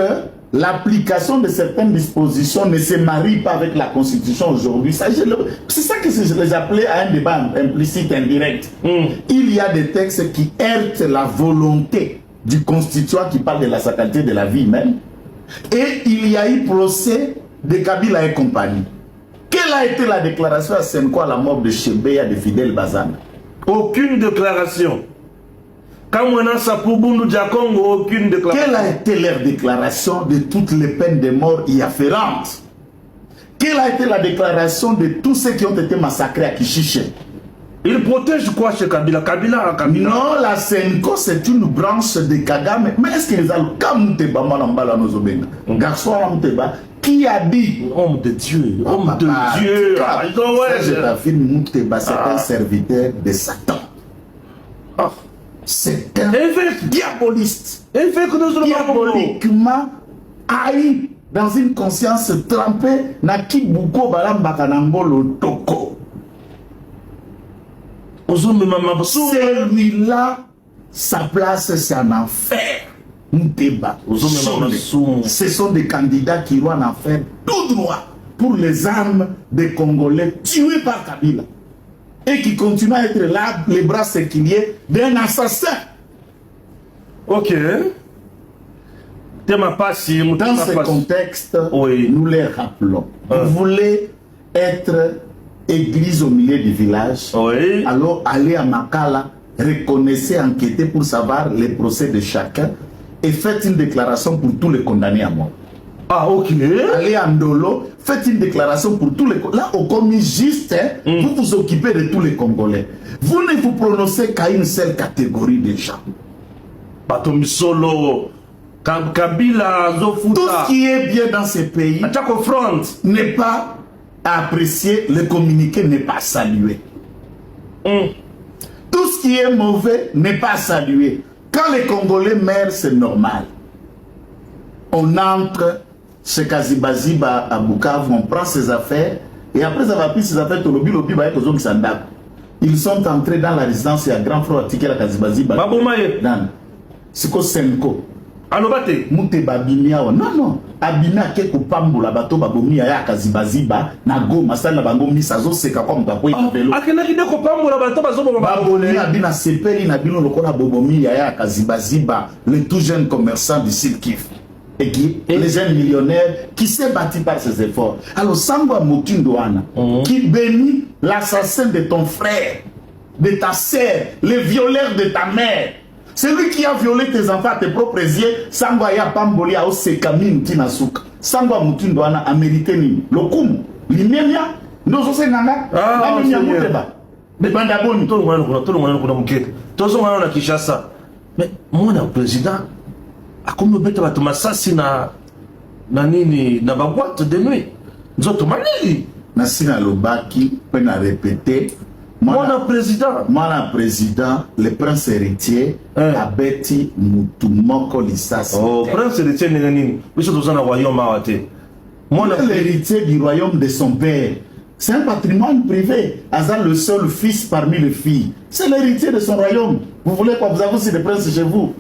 l'application de certaines dispositions ne se marie pas avec la Constitution aujourd'hui. C'est ça que je les appelais à un débat implicite, indirect. Il y a des textes qui heurtent la volonté du constituant qui parle de la sacralité de la vie humaine. Et il y a eu procès de Kabila et compagnie. Quelle a été la déclaration à Senko à la mort de Chebeya de Fidel Bazana? Aucune déclaration. Aucune déclaration. Quelle a été leur déclaration de toutes les peines de mort y afférentes? Quelle a été la déclaration de tous ceux qui ont été massacrés à Kishiche? Il protège quoi chez Kabila? Kabila. Non, la Senko c'est une branche de Kagame. Mais est-ce qu'ils ont Kamuteba Malambala Nozobenga? Garçon Amuteba qui a dit homme de Dieu, homme de Dieu. Je t'affirme, Muteba c'est un serviteur de Satan. C'est un diaboliste. Diaboliquement haï dans une conscience trempée na Kibuko Balambaka Nangolo Toko. Celui-là, sa place c'est en enfer. Ce sont des candidats qui vont en enfer tout droit pour les armes des Congolais tués par Kabila. et qui continue à être là, les bras séquiliers d'un assassin. Ok. Dans ce contexte, oui, nous les rappelons. Vous voulez être église au milieu du village, oui, alors allez à Makala, reconnaissez, enquêtez pour savoir les procès de chacun et faites une déclaration pour tous les condamnés à mort. Ah, ok. Allez à Ndolo, faites une déclaration pour tous les... Là, au commis juste, vous vous occupez de tous les Congolais. Vous ne vous prononcez qu'à une seule catégorie de gens. Batom Solo, Kabila, Zofuta. Tout ce qui est bien dans ces pays n'est pas apprécié, le communiqué n'est pas salué. Tout ce qui est mauvais n'est pas salué. Quand les Congolais meurent, c'est normal. On entre chez Kazibaziba à Bukavu, on prend ses affaires, et après avoir pris ses affaires, ils sont entrés dans la résidence à Grand Frère Tikela Kazibaziba. Siko Senko. Alobate. Mute babimia wa. Non, non. Abimia ke kupambula bato babomia ya Kazibaziba. Na Goma sana bango misa zo seka kwa mtapo ya velo. Akena kide kupambula bato bazobo babomia bina sepeli na bino lokona bobomia ya Kazibaziba, le tout jeune commerçant du Sud Kivu. Et qui, les jeunes millionnaires qui s'est bâti par ses efforts. Alors Sangwa Mutundoana, qui bénit l'assassin de ton frère, de ta sœur, le violeur de ta mère. Celui qui a violé tes enfants, tes propres yeux, Sangwa ya pamboli a osekamine tinasuka. Sangwa Mutundoana a mérité ni lokum, limemia, nous aussi nanga, ah, mais bandaboni. Tout le monde a Kinshasa. Mais moi, le président, comme beta bato masasi na nini na boîte de nuit nzoto maneli na sina lobaki pe na répéter moi président le prince héritier abeti mutumoko lisasi oh prince héritier nini biso tozana royaume awate moi l'héritier du royaume de son père. C'est un patrimoine privé. Azar, le seul fils parmi les filles. C'est l'héritier de son royaume. Vous voulez quoi? Vous avez aussi des princes chez vous.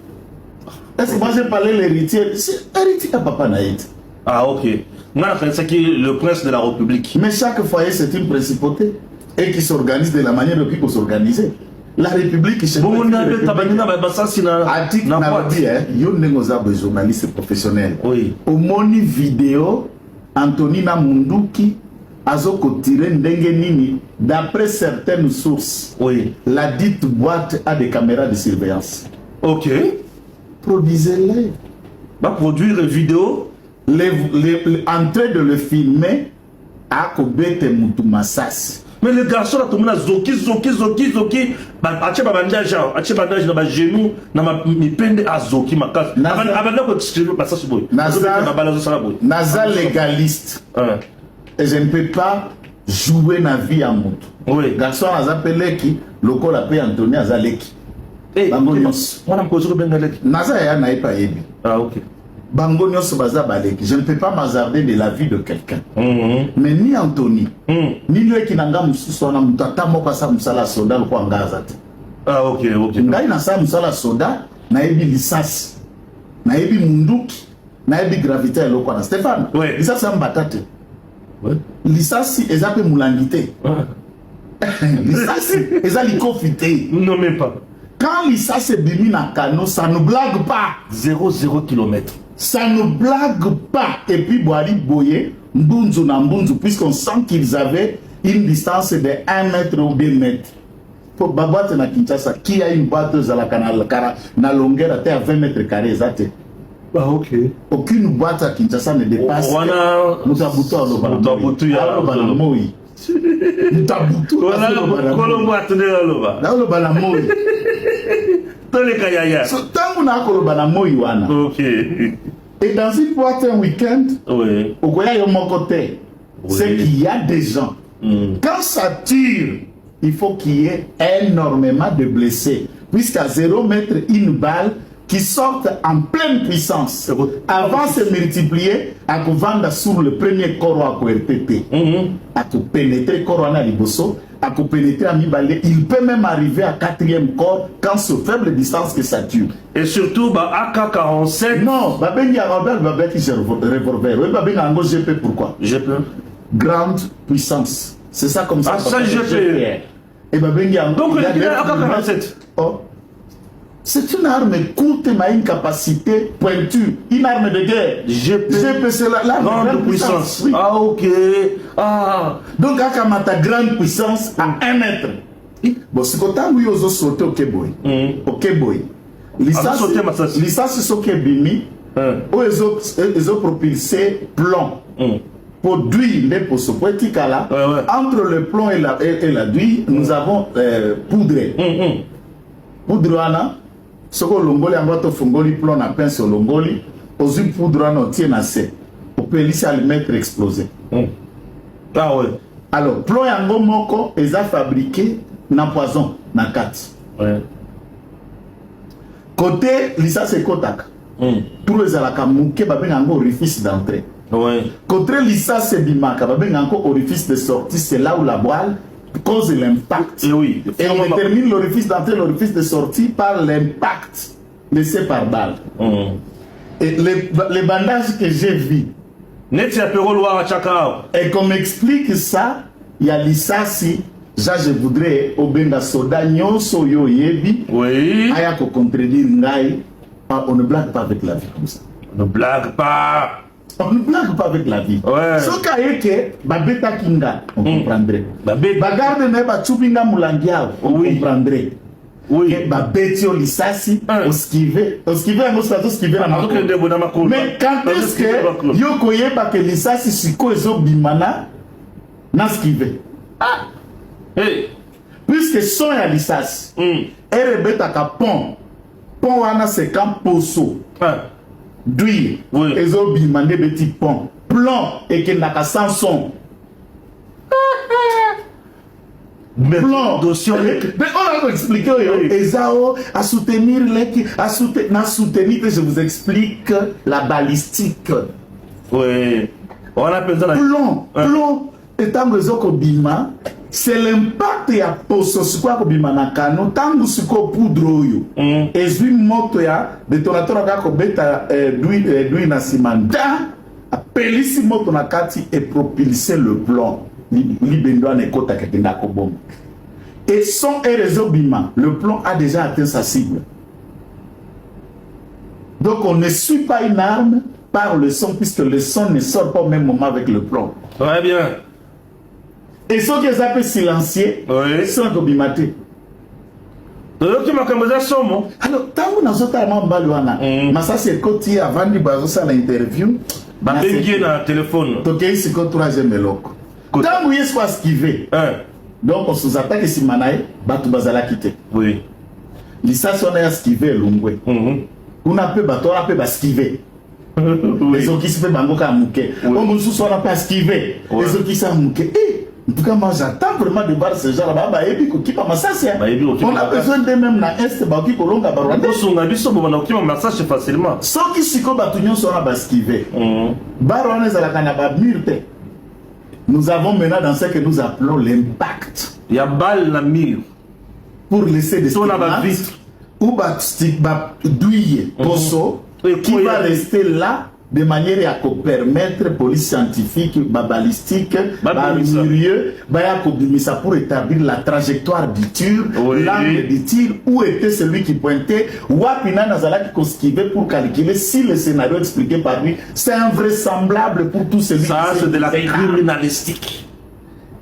Est-ce que moi j'ai parlé de l'héritier? C'est héritier à Papa Naït. Ah, ok. Moi, je pense que le prince de la République. Mais chaque foyer, c'est une principauté. Et qui s'organise de la manière dont il faut s'organiser. La République, c'est bon, on a des journalistes professionnels. Oui. Au moni vidéo, Antonina Munduki, Azoko tiré Ndengenini, d'après certaines sources. Oui. La dite boîte a des caméras de surveillance. Ok. Produisez-les. Va produire une vidéo. En train de le filmer à Kobete Mutumasas. Mais les garçons là, tout le monde a zoki. Ache babandage, na ba genou, na ma mipende a zoki makas. Abanda ko expliquer ça c'est bon. Naza légaliste. Et je ne peux pas jouer na vie à moto. Oui. Garçon a appelé qui, local appelé Anthony Azaleki. Bango nyos. Moi na kozo bengaleki. Naza ya na ipa yebi. Ah ok. Bango nyos baza baleki. Je ne peux pas m'hasarder de la vie de quelqu'un. Mais ni Anthony, ni lui qui nanga mususo na mutata moko sa musala soda ko ngazate. Ah ok. Ngai na sa musala soda na yebi lisasi. Na yebi munduki, na yebi gravité loko na Stéphane. Ouais. Lisasi ambatate. Ouais. Lisasi ezape mulangité. Lisasi ezali kofité. Non même pas. Quand Lissas est bimi na cano, ça ne blague pas. 0 km. Ça ne blague pas. Et puis Boari Boye, Mbunzu na Mbunzu, puisqu'on sent qu'ils avaient une distance de 1 mètre ou 2 mètres. Pour Babate na Kinshasa, qui a une boîte à la canal, na longueur à 20 mètres carrés, exact. Ah ok. Aucune boîte à Kinshasa ne dépasse. Mutabutu Moi. Mutabutu ok. Et dans une boîte un week-end, oui. Au Goya côté, c'est qu'il y a des gens. Quand ça tire, il faut qu'il y ait énormément de blessés. Puisqu'à 0 mètre, une balle qui sortent en pleine puissance. Avant de se multiplier, à vendre sur le premier corps à RPP. À pénétrer corps à Liboso, à pénétrer à Mibalé. Il peut même arriver à 4e corps quand sur faible distance que ça tue. Et surtout, AK-47. Non, Babé y a Babé qui revolver. Oui, Babé n'a GP pourquoi? GP. Grande puissance. C'est ça comme ça. Ah, ça GP. Et ben donc il a AK-47. Oh. C'est une arme courte, mais une capacité pointue. Une arme de guerre. GP c'est l'arme de grande puissance. Oui. Ah, ok. Ah. Donc, à ta grande puissance à 1 mètre. Bon, c'est quand tu as sauté au Keboy. Au Keboy. Licence, c'est ce qui est bimi. Ils ont propulsé plomb. Pour d'huile, pour ce petit cas-là, entre le plomb et la d'huile, nous avons poudre. Poudre, ce que l'ongoli a votre fongoli plomb na pince au longoli, aux une poudre on tient assez. On peut laisser à le mettre exploser. Ah ouais. Alors, plomb yango moko, ils ont fabriqué na poison, na 4. Ouais. Côté, lisa c'est kotak. Tout les alaka mouké, babé yango orifice d'entrée. Ouais. Côté lisa c'est bimaka, babé yango orifice de sortie, c'est là où la voile cause l'impact. Et oui. Et on détermine l'orifice d'entrée, l'orifice de sortie par l'impact laissé par balle. Et les bandages que j'ai vus, et qu'on m'explique ça, il y a l'issasi, je voudrais au benga soda nyonso yo yebi, oui. Aya ko contredire ngai, on ne blague pas avec la vie comme ça. On ne blague pas. On ne blague pas avec la vie. Ouais. Ce cas est que, babeta kinga, on comprendrait. Babeta. Bagarde ne ba chubinga mulangiao, on comprendrait. Oui. Babetio lisasi, on skive, on skive na makolo. Mais quand est-ce que yoko yeba que lisasi siko ezo bimana na skive? Ah. Hey. Puisque son ya lisasi, erebeta ka pont. Pont wana c'est quand poso. D'huile, oui. Ils ont demandé des petits ponts. Plomb et qu'il n'a qu'à sans son. Plomb. Mais on a expliqué, Ezao, à soutenir les. À soutenir, je vous explique la balistique. Oui. On appelle ça la. Plomb. Étant raison qu'au Bima, c'est l'impact ya poso quoi ko bima na kano tangu siko poudre yo ezwi moto ya detonateur ka ko beta d'huile na simanda apelisi moto na kati et propulser le plomb libendo na ekota kenda ko bom et son réseau bima le plomb a déjà atteint sa cible. Donc on ne suit pas une arme par le son puisque le son ne sort pas au même moment avec le plomb. Très bien. Et ceux qui appellent silencieux, sont obimatés. Alors, tant que nous avons mais ça c'est côté avant de faire l'interview. Babengi na téléphone. Toké c'est quoi troisième loco. Tant que vous soit esquivé. Donc on se attaque si manaï, batu bazala quitter. Oui. Lisa son a esquivé l'ongwe. On a peu bateau, on a peu esquivé. Les autres qui se fait bangoka mouké. On nous soit pas esquivé. Les autres qui s'en mouké. En tout cas, moi j'attends vraiment de voir ce genre-là. On a besoin de même na est baki kolonga barwande. Facilement. Ceux qui siko batunyo sont à basquiver. Barwane zalakana ba murte. Nous avons maintenant dans ce que nous appelons l'impact. Il y a balle la mire. Pour laisser des stigmates ou d'huile poso qui va rester là. De manière à permettre la police scientifique, balistique, milieu, pour établir la trajectoire du tir, l'angle du tir, où était celui qui pointait, Wapina Nazala qui conskivait pour calculer si le scénario expliqué par lui, c'est invraisemblable pour tous celui qui c'est de la criminalistique.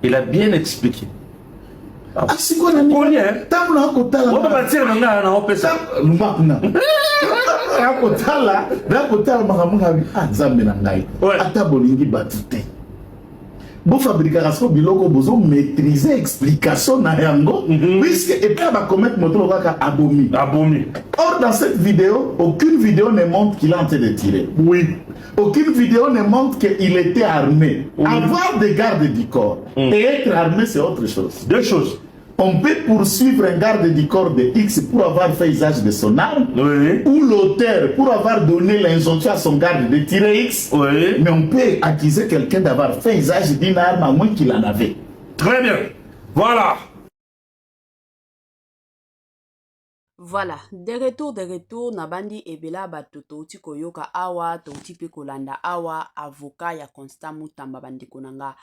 Il a bien expliqué. Ah, c'est quoi la nuit? Tant qu'on a un côté là. On va partir maintenant, on peut ça. Bon fabrication biloko bozo maîtriser explication na yango puisque et puis va commettre moto ka abomi. Or dans cette vidéo, aucune vidéo ne montre qu'il est en train de tirer. Oui. Aucune vidéo ne montre qu'il était armé. Avoir des gardes du corps et être armé c'est autre chose. Deux choses. On peut poursuivre un garde du corps de X pour avoir fait usage de son arme, ou l'auteur pour avoir donné l'injonction à son garde de tirer X, mais on peut accuser quelqu'un d'avoir fait usage d'une arme à moins qu'il en avait. Très bien. Voilà. Voilà, de retour, nabandi ebela bato touti koyoka awa, touti pe kolanda awa, avocat ya Constant Mutamba bandeko nanga.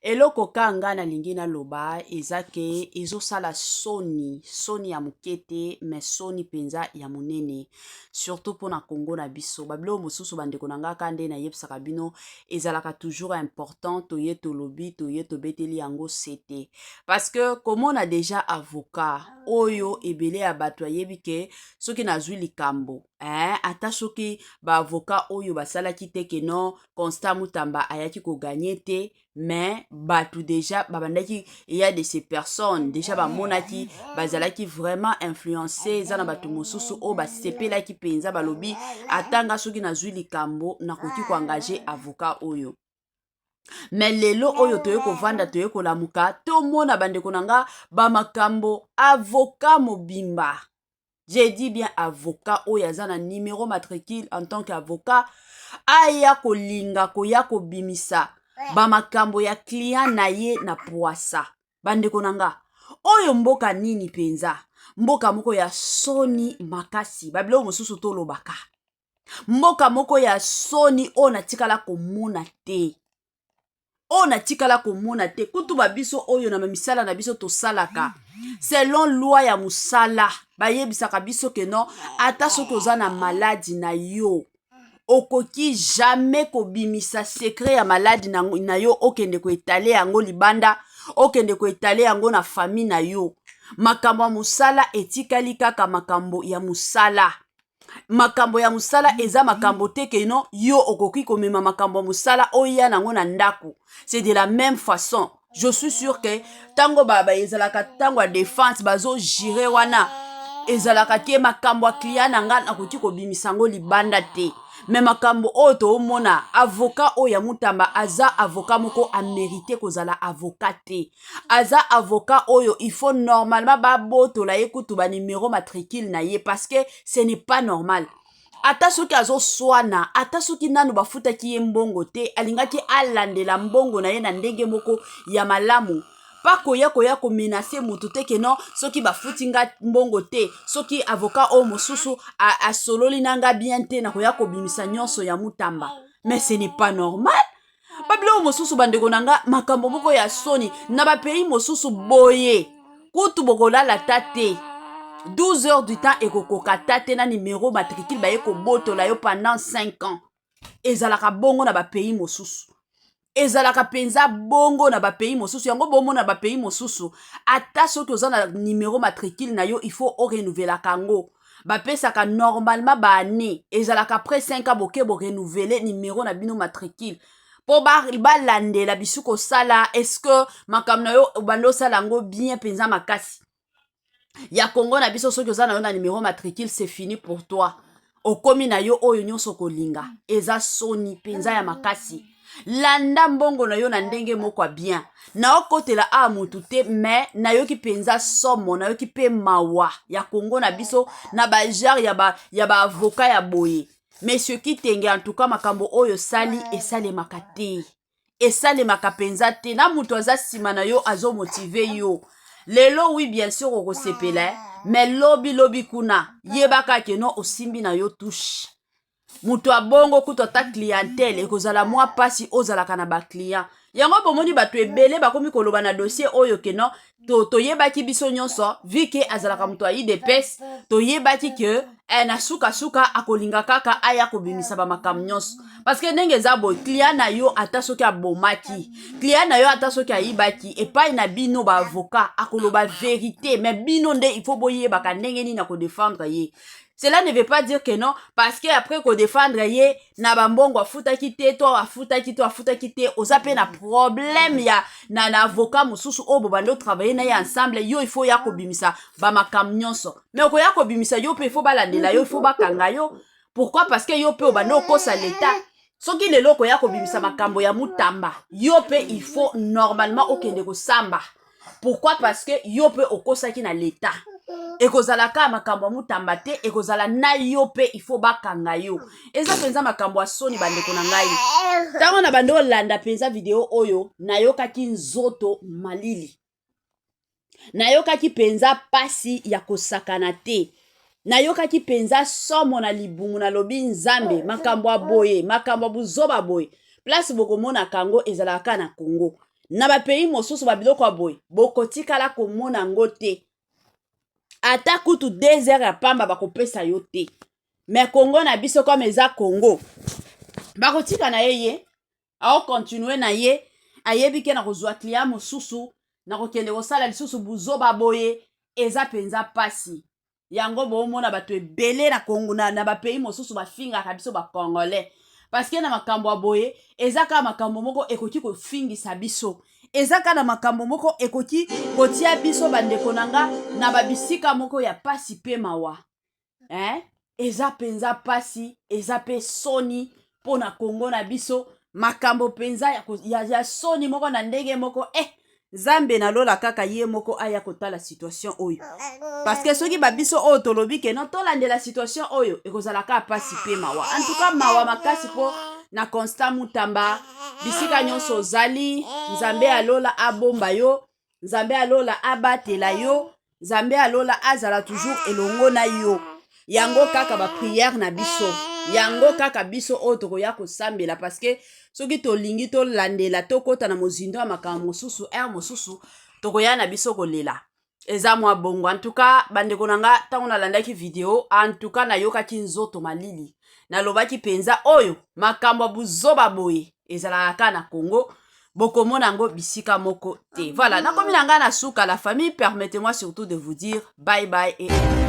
Eloko kanga na lingina loba, ezake, ezosala soni ya mukete, mais soni penza ya munene. Surtout pour na Congo na biso. Bablo mosusu bandeko nanga kande na yebsaka bino, ezalaka toujours important, toye tolobi, toye tobeteli yango sete. Parce que, comme on a déjà avocat, oyo ebele ya bato yebike, soki nazwi likambo, ata soki ba avocat oyo basalaki te ke non, Constant Mutamba ayaki ko gagner te, mais bato déjà babandaki, il y a de ces personnes déjà bamonaki bazalaki vraiment influencé zana bato mosusu o basepelaki penza balobi atanga soki nazwi likambo nakoki ko engager avocat oyo. Mais lelo oyo toye kovanda toye kolamuka tomona bandeko nanga bamakambo avocat mobimba. J'ai dit bien avocat oyo aza na numéro matricule en tant qu'avocat aya kolinga koya kobimisa bamakambo ya client na ye na poasa. Bandeko nanga oyo mboka nini penza, mboka moko ya soni makasi babilo mosusu tolobaka, mboka moko ya soni o natikala komona te, o natikala komona te. Kutu babiso oyo na misala na biso tosalaka selon loi ya musala bayebisaka biso ke non, ata soki oza na maladi na yo okoki jamais kobimisa secret ya maladi na yo okende ko etale yango libanda, okende ko etale yango na famille na yo. Makambo ya musala etikali kaka makambo ya musala. Makambo ya musala eza makambo te ke non yo okoki komema makambo ya musala oya nango na ndako. C'est de la même façon. Je suis sûr que tango baba ezalaka tango ya défense bazo jire wana ezalaka ke makambo ya client nanga nakoki kobimisa ngo libanda te. Mais makambo oyo toomona avocat oyo ya Mutamba aza avocat moko a mérité kozala avocat te. Aza avocat oyo il faut normalement babotola ye kutu ba numéro matricule na ye parce que ce n'est pas normal. Ata soki azo swana, ata soki nanu bafutaki ye mbongo te, alingaki alandela mbongo na ye na ndenge moko ya malamu. Pa koya ko menacer mutu te ke non, soki bafuti nga mbongo te, soki avocat o mosusu a sololi nanga bien te na koya ko bimisa nyonso ya Mutamba. Mais ce n'est pas normal. Babilo mosusu bandeko nanga makambo moko ya soni na ba pays mosusu boye. Kutu bokola la tate. 12 heures du temps ekokoka tate na numéro matricule ba yeko botola yo pendant 5 ans. Ezalaka bongo na ba pays mosusu. Ezalaka penza bongo na ba pays mosusu. Yango bongo na ba pays mosusu. Ata soki oza na numéro matricule na yo, il faut o renouveler kango. Ba pesaka normalement ba année. Ezalaka après 5 ans boke bo renouveler numéro na bino matricule. Po ba landela bisuko sala, est-ce que makam na yo bando sala ngo bien penza makasi. Ya Congo na biso soki oza na yo na numéro matricule, c'est fini pour toi. Okomi na yo oyo nyonso kolinga. Eza soni penza ya makasi. Landa mbongo na yo na ndenge moko bien. Na okotela a mutu te, mais na yo ki penza somo, na yo ki pe mawa. Ya Congo na biso na ba genre ya ba avocat ya boye. Monsieur Kitenge en tout cas makambo oyo sali et sale makate. Et sale makapenza te na mutu aza sima na yo azo motive yo. Lelo oui bien sûr oko sepela, mais lobi kuna yebaka ke no osimbi na yo touche. Mutu abongo kuto ta clientèle ekozala mwa pasi ozalaka na ba client. Yango bomoni bato ebele bakomi koloba na dossier oyo ke no to yebaki biso nyonso vi ke azalaka mutu ayi de pes to yebaki ke na suka akolinga kaka aya kobimisa ba makam nyonso. Parce que ndenge za boy client na yo ata soki abomaki, client na yo ata soki ayibaki epai na bino ba avocat akoloba vérité, mais bino nde il faut boyeba ka ndenge ni na ko défendre ye. Cela ne veut pas dire que non, parce que après qu'on défendre ye, na bambongo afuta kite, toi afuta kite, oza pe na problème ya na avocat mususu o bobando travailler na ya ensemble, yo il faut ya ko bimisa ba makam nyonso. Mais ko ya ko bimisa yo pe il faut balandela yo, il faut bakanga yo. Pourquoi? Parce que yo pe obando kosa l'état. Soki lelo ko ya ko bimisa makambo ya Mutamba, yo pe il faut normalement okende ko samba. Pourquoi? Parce que yo pe okosa ki na l'état. Ekozala ka makambo Mutamba te, ekozala na yo pe il faut bakanga yo. Eza penza makambo soni bandeko na ngai. Tango na bando landa penza video oyo, nayoka ki nzoto malili. Nayoka ki penza pasi ya kosakana te. nayokaki penza somo na libumu na lobi nzambe makambo aboye makambo buzoba boye place bokomona kango ezalaka na Congo na ba pays mosusu ba biloko aboye bokotikala komona ngo te ata kutu 2 heures ya pamba bakopesa yo te mais Congo na biso comme eza Congo bakotika na ye ao continue na ye ayebi ke na kozwa client mosusu na kokende kosala lisusu buzoba boye eza penza pasi yango bomona bato ebele na Congo na ba pays mosusu bafingaka biso ba Congolais parce que na makambo aboye eza ka makambo moko ekoki kofingisa biso eza ka na makambo moko ekoki kotia biso bandeko nanga na babisika moko ya pasi pe mawa eza penza pasi eza pe soni pona Congo na biso makambo penza ya soni moko na ndenge moko Zambe na lola kaka ye moko aya kotala situation oyo parce que soki babiso oyo tolobi ke non tolande la situation oyo ekozala ka pasi pe mawa en tout cas mawa makasi po na Constant Mutamba bisika nyonso ozali nzambe alola abomba yo nzambe alola abatela yo nzambe alola azala toujours elongo na yo yango kaka ba prière na biso yango kaka biso oyo tokoya kosambela parce que soki tolingi tolandela tokota na mozindo ya makambo mosusu mosusu tokoya na biso kolela eza mwa bongo en tout cas bandeko nanga ntango nalandaki video en tout cas nayokaki nzoto malili nalobaki penza oyo makambo buzoba boye ezalaka na Congo bokomona yango bisika moko te voilà nakomi na nga na suka la famille permettez-moi surtout de vous dire bye bye et